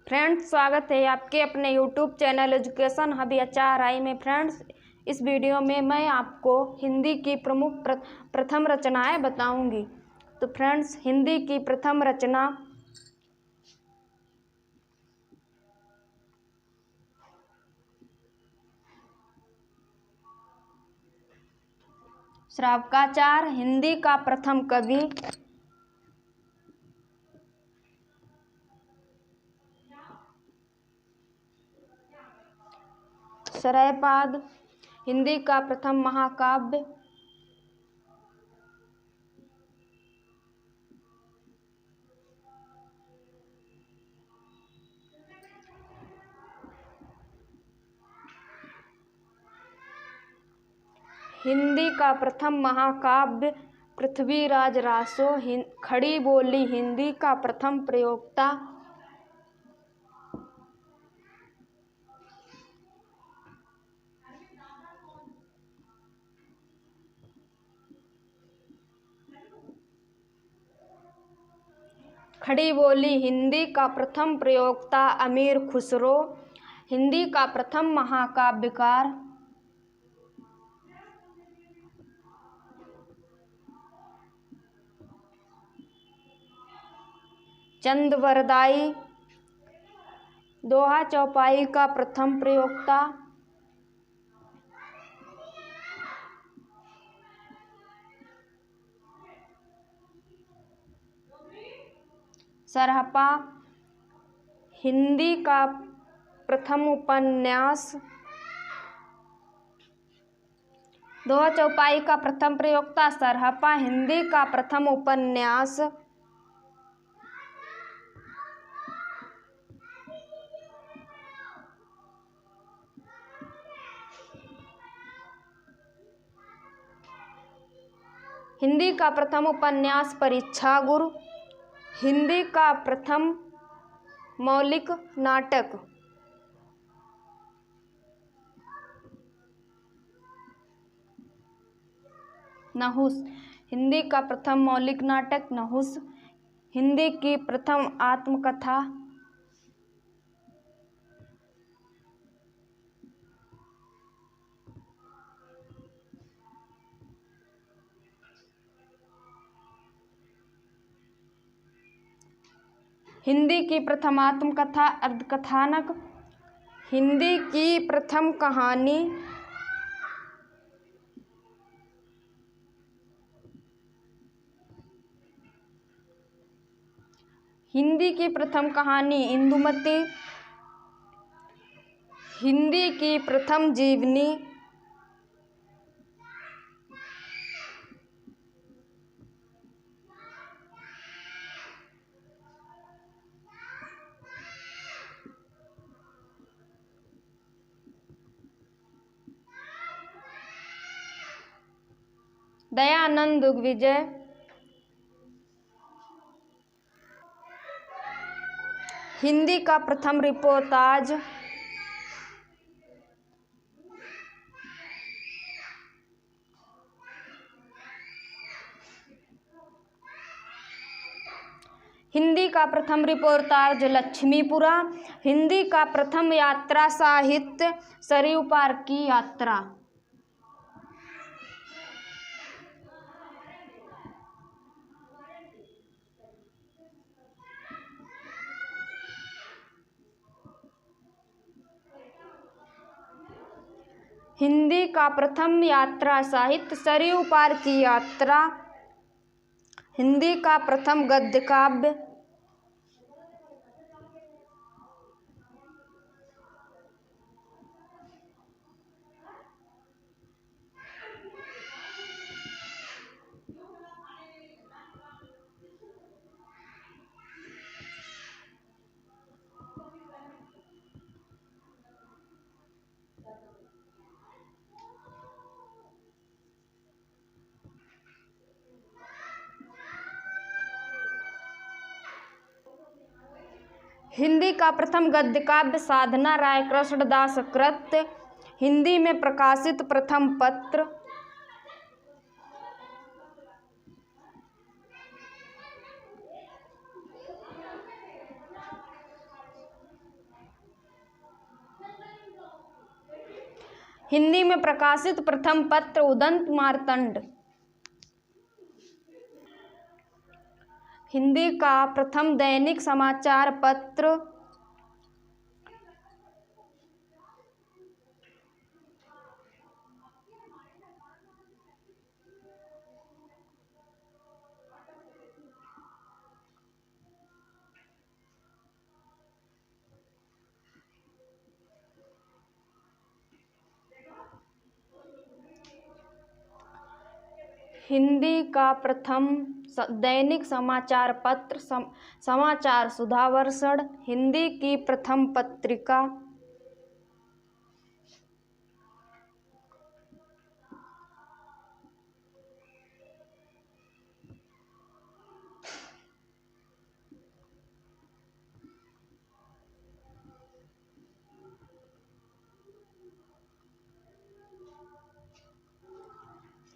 Friends, स्वागत है आपके अपने YouTube channel education hub HRI में। फ्रेंड्स, इस वीडियो में मैं आपको हिंदी की प्रमुख प्रथम रचनाएं बताऊंगी। तो फ्रेंड्स, हिंदी की प्रथम रचना श्रावकाचार। हिंदी का प्रथम कवि शरयपाद। हिंदी का प्रथम महाकाव्य हिंदी का प्रथम महाकाव्य पृथ्वीराज रासो। खड़ी बोली हिंदी का प्रथम प्रयोक्ता खड़ी बोली हिंदी का प्रथम प्रयोक्ता अमीर खुसरो। हिंदी का प्रथम महाकाव्यकार चंदवरदाई। दोहा चौपाई का प्रथम प्रयोक्ता सरहपा। हिंदी का प्रथम उपन्यास दोहा चौपाई का प्रथम प्रयोक्ता सरहपा। हिंदी का प्रथम उपन्यास हिंदी का प्रथम उपन्यास परीक्षा गुरु। हिंदी का प्रथम मौलिक नाटक नहुस। हिंदी का प्रथम मौलिक नाटक नहुस। हिंदी की प्रथम आत्मकथा हिंदी की प्रथम आत्मकथा अर्धकथानक। हिंदी की प्रथम कहानी इंदुमती। हिंदी की प्रथम जीवनी दयानंद विजय। हिंदी का प्रथम रिपोर्ताज हिंदी का प्रथम रिपोर्ताज लक्ष्मीपुरा। हिंदी का प्रथम यात्रा साहित्य सरयू पार की यात्रा। हिंदी का प्रथम यात्रा साहित्य सरयू पार की यात्रा। हिंदी का प्रथम गद्य काव्य हिंदी का प्रथम गद्य काव्य साधना राय कृष्णदास कृत। हिंदी में प्रकाशित प्रथम पत्र हिंदी में प्रकाशित प्रथम पत्र उदंत मार्तंड। हिंदी का प्रथम दैनिक समाचार पत्र हिंदी का प्रथम दैनिक समाचार पत्र समाचार सुधावर्षण। हिंदी की प्रथम पत्रिका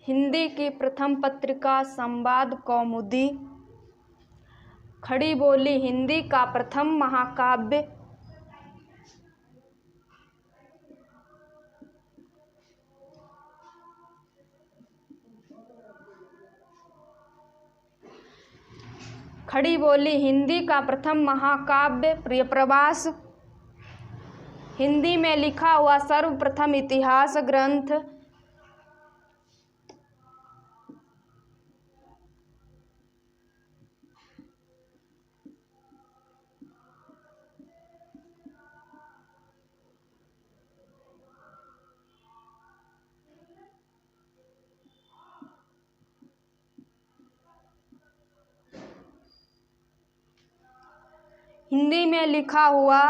हिंदी की प्रथम पत्रिका संवाद कौमुदी। खड़ी बोली हिंदी का प्रथम महाकाव्य। खड़ी बोली हिंदी का प्रथम महाकाव्य प्रियप्रवास। हिंदी में लिखा हुआ सर्वप्रथम इतिहास ग्रंथ। हिंदी में लिखा हुआ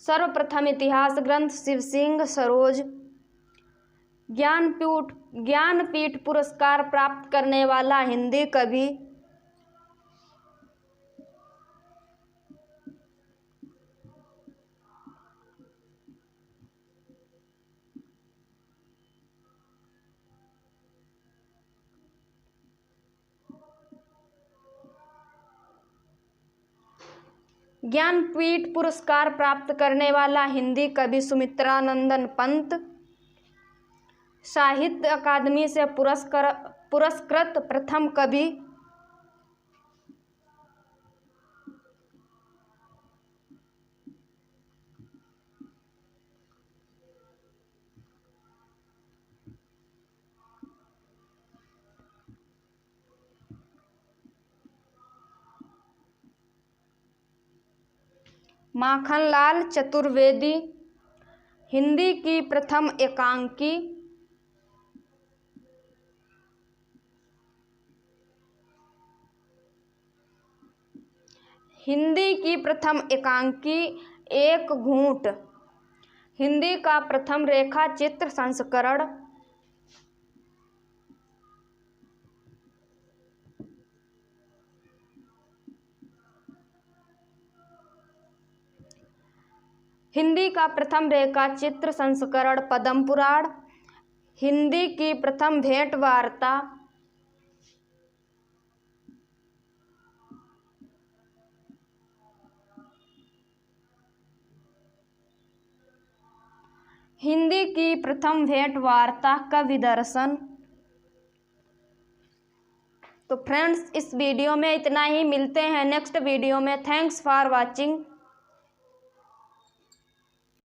सर्वप्रथम इतिहास ग्रंथ शिवसिंह सरोज। ज्ञानपीठ पुरस्कार प्राप्त करने वाला हिंदी कवि। ज्ञानपीठ पुरस्कार प्राप्त करने वाला हिंदी कवि सुमित्रानंदन पंत। साहित्य अकादमी से पुरस्कृत प्रथम कवि माखनलाल चतुर्वेदी। हिंदी की प्रथम एकांकी। हिंदी की प्रथम एकांकी एक घूंट। हिंदी का प्रथम रेखा चित्र संस्करण। हिंदी का प्रथम रेखा चित्र संस्करण पद्म पुराण। हिंदी की प्रथम भेंट वार्ता। हिंदी की प्रथम भेंट वार्ता कवि दर्शन। तो फ्रेंड्स, इस वीडियो में इतना ही। मिलते हैं नेक्स्ट वीडियो में। Thanks for watching.